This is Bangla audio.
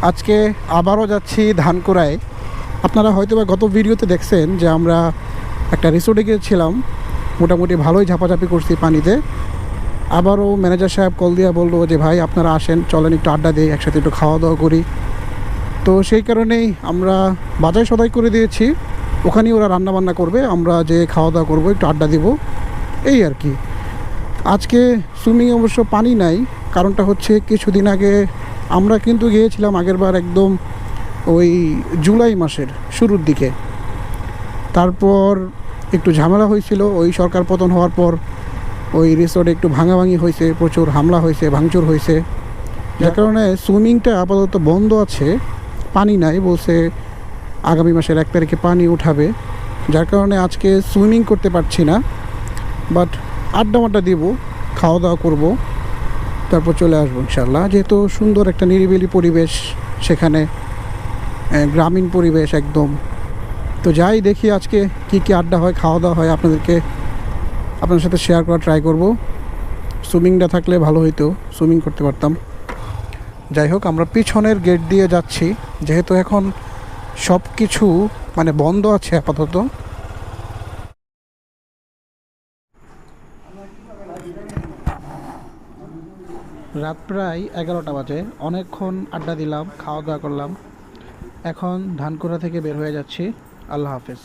আজকে আবারও যাচ্ছি ধানকুড়ায়। আপনারা হয়তো বা গত ভিডিওতে দেখছেন যে আমরা একটা রিসোর্টে গিয়েছিলাম, মোটামুটি ভালোই ঝাপাঝাপি করছি পানিতে। আবারও ম্যানেজার সাহেব কল দিয়ে বললো যে ভাই আপনারা আসেন, চলেন একটু আড্ডা দিই, একসাথে একটু খাওয়া দাওয়া করি। তো সেই কারণেই আমরা বাজার সদাই করে দিয়েছি, ওখানেই ওরা রান্নাবান্না করবে, আমরা যে খাওয়া দাওয়া করবো, একটু আড্ডা দিব, এই আর কি। আজকে সুইমিং অবশ্য পানি নাই, কারণটা হচ্ছে কিছুদিন আগে আমরা কিন্তু গিয়েছিলাম আগেরবার একদম ওই জুলাই মাসের শুরুর দিকে। তারপর একটু ঝামেলা হয়েছিল, ওই সরকার পতন হওয়ার পর ওই রিসোর্টে একটু ভাঙাভাঙি হয়েছে, প্রচুর হামলা হয়েছে, ভাঙচুর হয়েছে, যার কারণে সুইমিংটা আপাতত বন্ধ আছে। পানি নাই বলছে, আগামী মাসের 1 তারিখে পানি উঠাবে, যার কারণে আজকে সুইমিং করতে পারছি না। বাট আড্ডা দিব, খাওয়া দাওয়া করবো, তারপর চলে আসবো ইনশাল্লাহ। যেহেতু সুন্দর একটা নিরিবিলি পরিবেশ সেখানে, গ্রামীণ পরিবেশ একদম। তো যাই দেখি আজকে কি আড্ডা হয়, খাওয়া দাওয়া হয়, আপনাদের সাথে শেয়ার করা ট্রাই করব। সুইমিংটা থাকলে ভালো হইতো, সুইমিং করতে পারতাম। যাই হোক, আমরা পিছনের গেট দিয়ে যাচ্ছি, যেহেতু এখন সব কিছু মানে বন্ধ আছে আপাতত। রাত প্রায় 11টা বাজে, অনেকক্ষণ আড্ডা দিলাম, খাওয়া দাওয়া করলাম। এখন ধানকুড়া থেকে বের হয়ে যাচ্ছি। আল্লাহ হাফেজ।